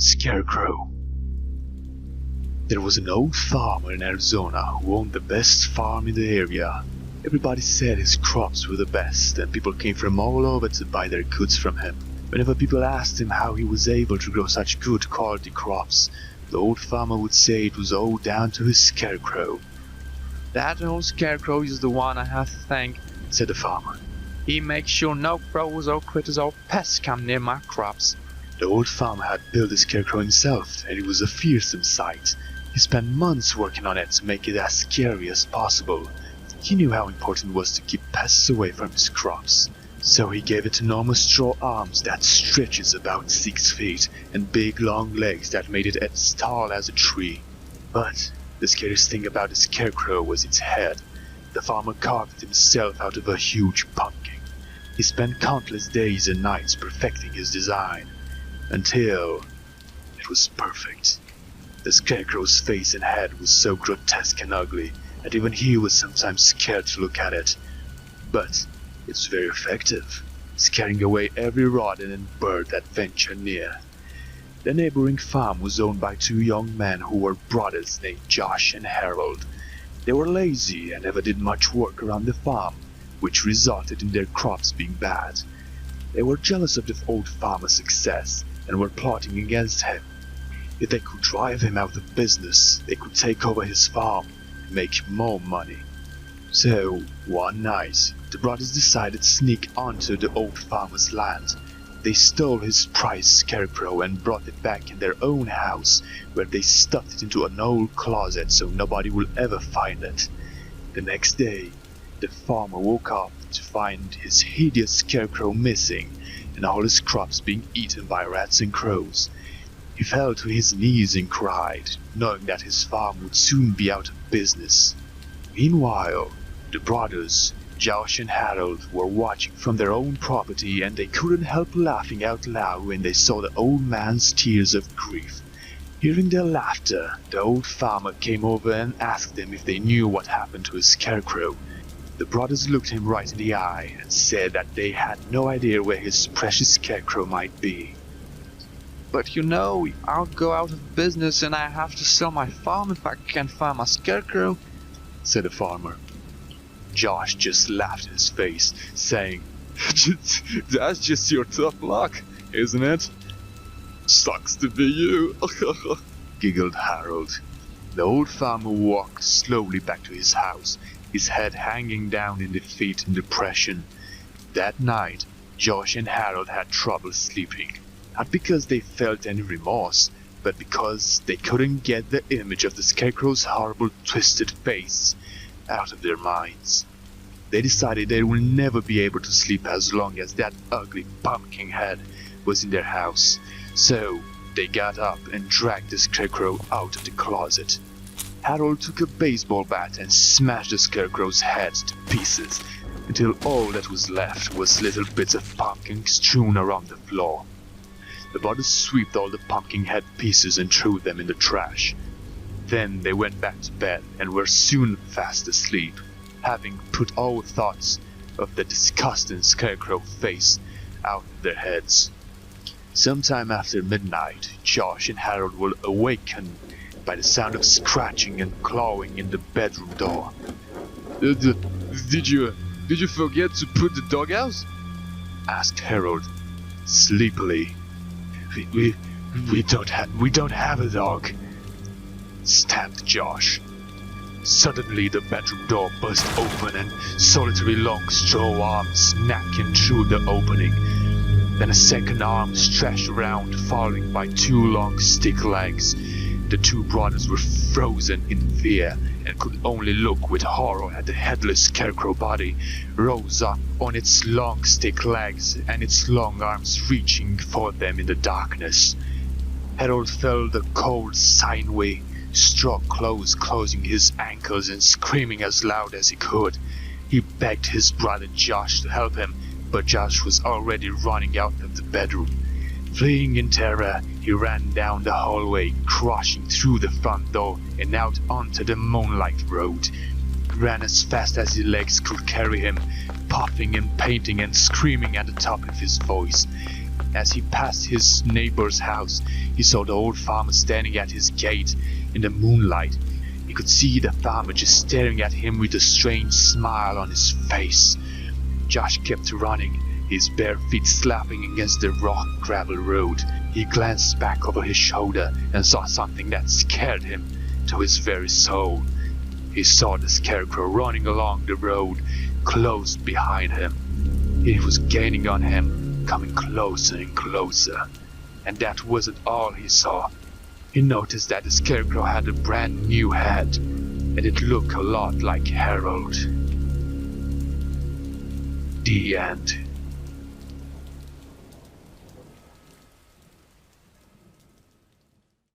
Scarecrow. There was an old farmer in Arizona who owned the best farm in the area. Everybody said his crops were the best, and people came from all over to buy their goods from him. Whenever people asked him how he was able to grow such good quality crops, the old farmer would say it was all down to his scarecrow. "That old Scarecrow is the one I have to thank," said the farmer. "He makes sure no crows or critters or pests come near my crops." The old farmer had built the scarecrow himself, and it was a fearsome sight. He spent months working on it to make it as scary as possible. He knew how important it was to keep pests away from his crops. So he gave it enormous straw arms that stretches about 6 feet and big long legs that made it as tall as a tree. But the scariest thing about the scarecrow was its head. The farmer carved it himself out of a huge pumpkin. He spent countless days and nights perfecting his design, until it was perfect. The scarecrow's face and head was so grotesque and ugly that even he was sometimes scared to look at it. But it was very effective, scaring away every rodent and bird that ventured near. The neighboring farm was owned by 2 young men who were brothers named Josh and Harold. They were lazy and never did much work around the farm, which resulted in their crops being bad. They were jealous of the old farmer's success and were plotting against him. If they could drive him out of business, they could take over his farm and make more money. So, one night, the brothers decided to sneak onto the old farmer's land. They stole his prized scarecrow and brought it back in their own house, where they stuffed it into an old closet so nobody will ever find it. The next day, the farmer woke up to find his hideous scarecrow missing and all his crops being eaten by rats and crows. He fell to his knees and cried, knowing that his farm would soon be out of business. Meanwhile, the brothers, Josh and Harold, were watching from their own property, and they couldn't help laughing out loud when they saw the old man's tears of grief. Hearing their laughter, the old farmer came over and asked them if they knew what happened to his scarecrow. The brothers looked him right in the eye and said that they had no idea where his precious scarecrow might be. "But you know, I'll go out of business and I have to sell my farm if I can't find my scarecrow," said the farmer. Josh just laughed in his face, saying, "That's just your tough luck, isn't it?" "Sucks to be you," giggled Harold. The old farmer walked slowly back to his house, his head hanging down in defeat and depression. That night, Josh and Harold had trouble sleeping, not because they felt any remorse, but because they couldn't get the image of the scarecrow's horrible twisted face out of their minds. They decided they would never be able to sleep as long as that ugly pumpkin head was in their house. So they got up and dragged the scarecrow out of the closet. Harold took a baseball bat and smashed the scarecrow's head to pieces until all that was left was little bits of pumpkin strewn around the floor. The brothers swept all the pumpkin head pieces and threw them in the trash. Then they went back to bed and were soon fast asleep, having put all thoughts of the disgusting scarecrow face out of their heads. Sometime after midnight, Josh and Harold were awakened by the sound of scratching and clawing in the bedroom door. Did you forget to put the dog out?" asked Harold, sleepily. We don't have a dog," stamped Josh. Suddenly the bedroom door burst open and solitary long straw arms snapping through the opening. Then a second arm stretched around, followed by 2 long stick legs. The 2 brothers were frozen in fear and could only look with horror at the headless scarecrow body, rose up on its long stick legs and its long arms reaching for them in the darkness. Harold felt the cold sinewy straw clothes closing his ankles and screaming as loud as he could. He begged his brother Josh to help him, but Josh was already running out of the bedroom. Fleeing in terror, he ran down the hallway, crashing through the front door and out onto the moonlight road. He ran as fast as his legs could carry him, puffing and panting and screaming at the top of his voice. As he passed his neighbor's house, he saw the old farmer standing at his gate in the moonlight. He could see the farmer just staring at him with a strange smile on his face. Josh kept running, his bare feet slapping against the rock gravel road. He glanced back over his shoulder and saw something that scared him to his very soul. He saw the Scarecrow running along the road, close behind him. It was gaining on him, coming closer and closer. And that wasn't all he saw. He noticed that the Scarecrow had a brand new head, and it looked a lot like Harold. The end.